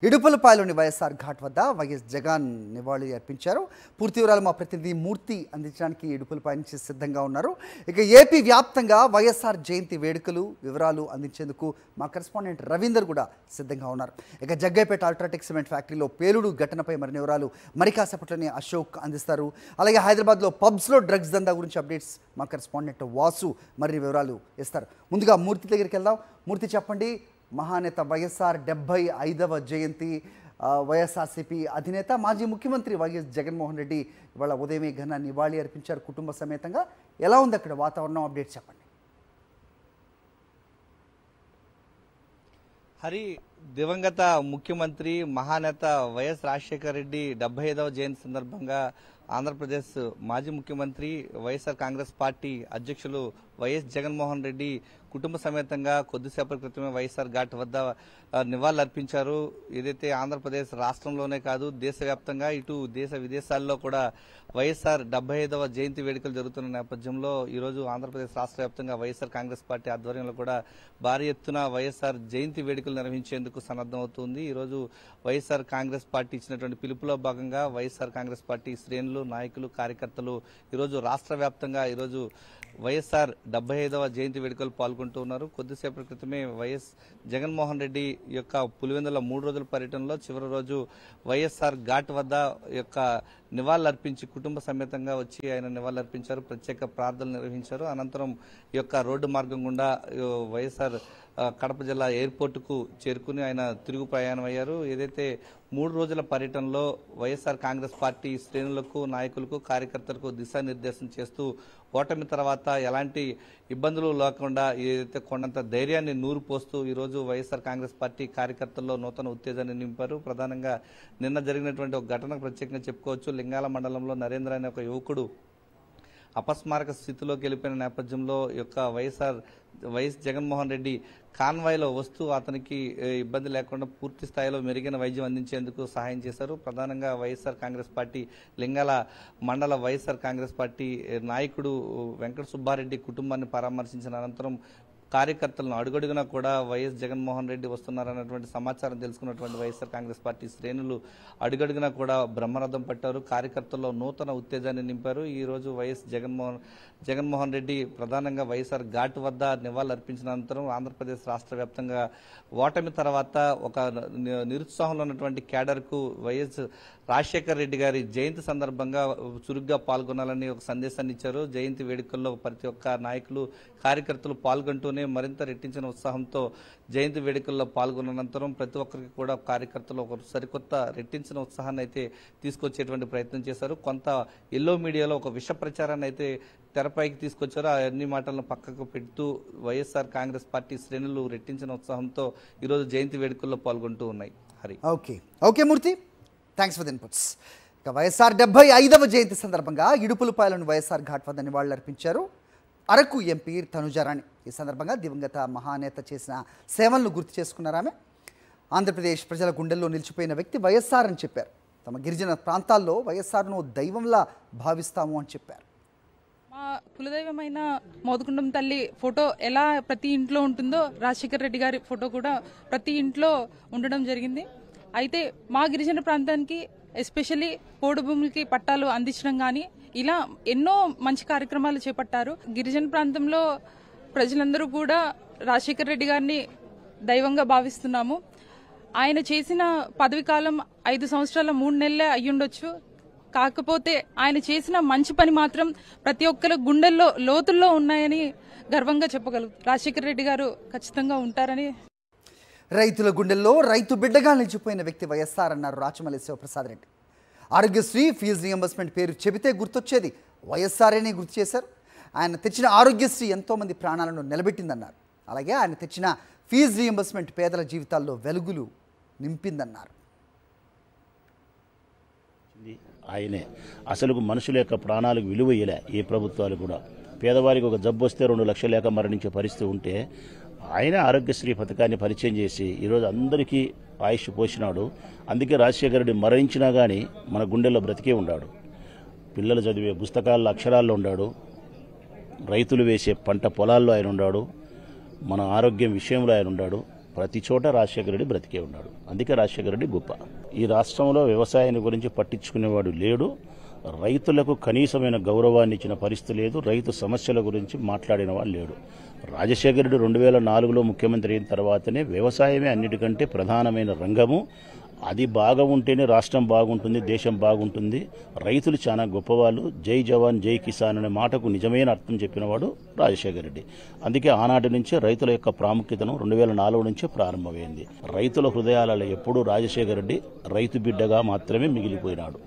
ఇడుపులపాయలోని వైఎస్ఆర్ ఘాట్ వద్ద వైఎస్ జగన్ నివాళి అర్పించారు. పూర్తి వివరాలు మా ప్రతినిధి మూర్తి అందించడానికి ఇడుపులపాయ నుంచి సిద్ధంగా ఉన్నారు. ఇక ఏపీ వ్యాప్తంగా వైఎస్ఆర్ జయంతి వేడుకలు వివరాలు అందించేందుకు మా కరెస్పాండెంట్ రవీందర్ కూడా సిద్ధంగా ఉన్నారు. ఇక జగ్గైపేట అల్ట్రాటెక్ సిమెంట్ ఫ్యాక్టరీలో పేలుడు ఘటనపై మరిన్ని వివరాలు మరి కాసేపట్లోనే అశోక్ అందిస్తారు. అలాగే హైదరాబాద్లో పబ్స్లో డ్రగ్స్ దందా గురించి అప్డేట్స్ మా కరెస్పాండెంట్ వాసు మరిన్ని వివరాలు ఇస్తారు. ముందుగా మూర్తి దగ్గరికి వెళ్దాం. మూర్తి, చెప్పండి, మహానేత వైఎస్ఆర్ 75వ జయంతి, వైఎస్ఆర్సీపీ అధినేత మాజీ ముఖ్యమంత్రి వైఎస్ జగన్మోహన్ రెడ్డి ఇవాళ ఉదయమే ఘన నివాళి అర్పించారు కుటుంబ సమేతంగా. ఎలా ఉంది అక్కడ వాతావరణం? అప్డేట్ చెప్పండి. హరి, దివంగత ముఖ్యమంత్రి మహానేత వైఎస్ రాజశేఖర రెడ్డి 75వ జయంతి సందర్భంగా ఆంధ్రప్రదేశ్ మాజీ ముఖ్యమంత్రి వైఎస్ఆర్ కాంగ్రెస్ పార్టీ అధ్యక్షులు వైఎస్ జగన్మోహన్ రెడ్డి కుటుంబ సమేతంగా కొద్దిసేపటి క్రితమే వైఎస్ఆర్ ఘాట్ వద్ద నివాళులర్పించారు. ఏదైతే ఆంధ్రప్రదేశ్ రాష్ట్రంలోనే కాదు, దేశవ్యాప్తంగా ఇటు దేశ విదేశాల్లో కూడా వైఎస్ఆర్ 75వ జయంతి వేడుకలు జరుగుతున్న నేపథ్యంలో ఈరోజు ఆంధ్రప్రదేశ్ రాష్ట్ర వ్యాప్తంగా వైఎస్ఆర్ కాంగ్రెస్ పార్టీ ఆధ్వర్యంలో కూడా భారీ ఎత్తున వైఎస్ఆర్ జయంతి వేడుకలు నిర్వహించేందుకు సన్నద్దమవుతుంది. ఈరోజు వైఎస్ఆర్ కాంగ్రెస్ పార్టీ ఇచ్చినటువంటి పిలుపులో భాగంగా వైఎస్ఆర్ కాంగ్రెస్ పార్టీ శ్రేణులు, నాయకులు, కార్యకర్తలు ఈరోజు రాష్ట్ర వ్యాప్తంగా ఈరోజు వైఎస్ఆర్ 75వ జయంతి వేడుకలు పాల్గొంటూ ఉన్నారు. కొద్దిసేపటి క్రితమే వైఎస్ జగన్మోహన్ రెడ్డి యొక్క పులివెందుల 3 రోజుల పర్యటనలో చివరి రోజు వైఎస్ఆర్ ఘాట్ వద్ద యొక్క నివాళులర్పించి కుటుంబ సమేతంగా వచ్చి ఆయన నివాళులర్పించారు. ప్రత్యేక ప్రార్థనలు నిర్వహించారు. అనంతరం ఈ యొక్క రోడ్డు మార్గం గుండా వైఎస్ఆర్ కడప జిల్లా ఎయిర్పోర్టుకు చేరుకుని ఆయన తిరుగు ప్రయాణం అయ్యారు. ఏదైతే 3 రోజుల పర్యటనలో వైఎస్ఆర్ కాంగ్రెస్ పార్టీ శ్రేణులకు, నాయకులకు, కార్యకర్తలకు దిశానిర్దేశం చేస్తూ ఓటమి తర్వాత ఎలాంటి ఇబ్బందులు లేకుండా ఏదైతే కొండంత ధైర్యాన్ని నూరు పోస్తూ ఈరోజు వైఎస్ఆర్ కాంగ్రెస్ పార్టీ కార్యకర్తల్లో నూతన ఉత్తేజాన్ని నింపారు. ప్రధానంగా నిన్న జరిగినటువంటి ఒక ఘటనకు ప్రత్యేకంగా చెప్పుకోవచ్చు. లింగాల మండలంలో నరేంద్ర అనే ఒక యువకుడు అపస్మారక స్థితిలోకి వెళ్ళిపోయిన నేపథ్యంలో యొక్క వైఎస్ జగన్మోహన్ రెడ్డి కాన్వాయ్లో వస్తూ అతనికి ఇబ్బంది లేకుండా పూర్తి స్థాయిలో మెరుగైన వైద్యం అందించేందుకు సహాయం చేశారు. ప్రధానంగా వైఎస్ఆర్ కాంగ్రెస్ పార్టీ లింగాల మండల వైఎస్ఆర్ కాంగ్రెస్ పార్టీ నాయకుడు వెంకట సుబ్బారెడ్డి కుటుంబాన్ని పరామర్శించిన అనంతరం కార్యకర్తలను అడుగడుగునా కూడా వైఎస్ జగన్మోహన్ రెడ్డి వస్తున్నారన్నటువంటి సమాచారం తెలుసుకున్నటువంటి వైఎస్ఆర్ కాంగ్రెస్ పార్టీ శ్రేణులు అడుగడుగునా కూడా బ్రహ్మరథం పట్టారు. కార్యకర్తల్లో నూతన ఉత్తేజాన్ని నింపారు. ఈ రోజు వైఎస్ జగన్మోహన్ రెడ్డి ప్రధానంగా వైఎస్ఆర్ ఘాట్ వద్ద నివాళులర్పించిన అనంతరం ఆంధ్రప్రదేశ్ రాష్ట్ర వ్యాప్తంగా ఓటమి తర్వాత ఒక నిరుత్సాహంలో ఉన్నటువంటి క్యాడర్కు వైఎస్ రాజశేఖర రెడ్డి గారి జయంతి సందర్భంగా చురుగ్గా పాల్గొనాలని ఒక సందేశాన్ని ఇచ్చారు. జయంతి వేడుకల్లో ప్రతి ఒక్క నాయకులు, కార్యకర్తలు పాల్గొంటూనే మరింత రెట్టించిన ఉత్సాహంతో జయంతి వేడుకల్లో పాల్గొన్న అనంతరం ప్రతి ఒక్కరికి కూడా కార్యకర్తలు ఒక సరికొత్త రెట్టించిన ఉత్సాహాన్ని అయితే తీసుకొచ్చేటువంటి ప్రయత్నం చేశారు. కొంత ఎల్లో మీడియాలో ఒక విష ప్రచారాన్ని అయితే తెరపైకి తీసుకొచ్చారు. ఆ అన్ని మాటలను పక్కకు పెడుతూ వైఎస్ఆర్ కాంగ్రెస్ పార్టీ శ్రేణులు రెట్టించిన ఉత్సాహంతో ఈరోజు జయంతి వేడుకల్లో పాల్గొంటూ ఉన్నాయి. Hari, okay Murthy, thanks for the inputs. ఇక వైఎస్ఆర్ 75వ జయంతి సందర్భంగా ఇడుపులపాయలోని వైఎస్ఆర్ ఘాట్ వద్ద నివాళులర్పించారు అరకు ఎంపీ తనుజారాణి. ఈ సందర్భంగా దివంగత మహానేత చేసిన సేవలను గుర్తు చేసుకున్నారు ఆమె. ఆంధ్రప్రదేశ్ ప్రజల గుండెల్లో నిలిచిపోయిన వ్యక్తి వైఎస్ఆర్ అని చెప్పారు. తమ గిరిజన ప్రాంతాల్లో వైఎస్ఆర్ను దైవంలా భావిస్తాము అని చెప్పారు. మా కులదైవమైన మోదుగుండం తల్లి ఫోటో ఎలా ప్రతి ఇంట్లో ఉంటుందో రాజశేఖర రెడ్డి గారి ఫోటో కూడా ప్రతి ఇంట్లో ఉండడం జరిగింది. అయితే మా గిరిజన ప్రాంతానికి ఎస్పెషల్లీ పోడు భూములకి పట్టాలు అందించడం కానీ ఇలా ఎన్నో మంచి కార్యక్రమాలు చేపట్టారు. గిరిజన ప్రాంతంలో ప్రజలందరూ కూడా రాజశేఖర రెడ్డి గారిని దైవంగా భావిస్తున్నాము. ఆయన చేసిన పదవి కాలం 5 సంవత్సరాల 3 నెలలే అయ్యుండొచ్చు. కాకపోతే ఆయన చేసిన మంచి పని మాత్రం ప్రతి ఒక్కరి గుండెల్లో లోతుల్లో ఉన్నాయని గర్వంగా చెప్పగలరు. రాజశేఖర రెడ్డి గారు ఖచ్చితంగా ఉంటారని. రైతుల గుండెల్లో రైతు బిడ్డగా నిలిచిపోయిన వ్యక్తి వైఎస్ఆర్ అన్నారు రాచమల్లి శివప్రసాద్ రెడ్డి. ఆరోగ్యశ్రీ ఫీజు రియంబర్స్మెంట్ పేరు చెబితే గుర్తొచ్చేది వైఎస్ఆర్ఏనే గుర్తు చేశారు. ఆయన తెచ్చిన ఆరోగ్యశ్రీ ఎంతోమంది ప్రాణాలను నిలబెట్టిందన్నారు. అలాగే ఆయన తెచ్చిన ఫీజు రియంబర్స్మెంట్ పేదల జీవితాల్లో వెలుగులు నింపిందన్నారు. ఆయనే అసలు మనుషుల యొక్క ప్రాణాలకు విలువ ఇయ్యలే ఏ ప్రభుత్వాలు కూడా. పేదవారికి ఒక జబ్బు వస్తే 2 లక్షలు లేక మరణించే పరిస్థితి ఉంటే ఆయన ఆరోగ్యశ్రీ పథకాన్ని పరిచయం చేసి ఈరోజు అందరికీ ఆయుష్ పోసినాడు. అందుకే రాజశేఖర రెడ్డి మరణించినా కానీ మన గుండెల్లో బ్రతికే ఉన్నాడు. పిల్లలు చదివే పుస్తకాల్లో అక్షరాల్లో ఉన్నాడు. రైతులు వేసే పంట పొలాల్లో ఆయన ఉన్నాడు. మన ఆరోగ్యం విషయంలో ఆయన ఉన్నాడు. ప్రతి చోట రాజశేఖర రెడ్డి బ్రతికే ఉన్నాడు. అందుకే రాజశేఖర రెడ్డి గొప్ప. ఈ రాష్ట్రంలో వ్యవసాయాన్ని గురించి పట్టించుకునేవాడు లేడు. రైతులకు కనీసమైన గౌరవాన్ని ఇచ్చిన పరిస్థితి లేదు. రైతు సమస్యల గురించి మాట్లాడిన వాళ్ళు లేడు. రాజశేఖర రెడ్డి 2004లో ముఖ్యమంత్రి అయిన తర్వాతనే వ్యవసాయమే అన్నిటికంటే ప్రధానమైన రంగము. అది బాగా ఉంటేనే రాష్ట్రం బాగుంటుంది, దేశం బాగుంటుంది. రైతులు చాలా గొప్పవాళ్ళు. జై జవాన్ జై కిసాన్ అనే మాటకు నిజమైన అర్థం చెప్పినవాడు రాజశేఖర రెడ్డి. అందుకే ఆనాటి నుంచే రైతుల యొక్క ప్రాముఖ్యతను 2004 నుంచే ప్రారంభమైంది. రైతుల హృదయాలలో ఎప్పుడూ రాజశేఖర రెడ్డి రైతు బిడ్డగా మాత్రమే మిగిలిపోయినాడు.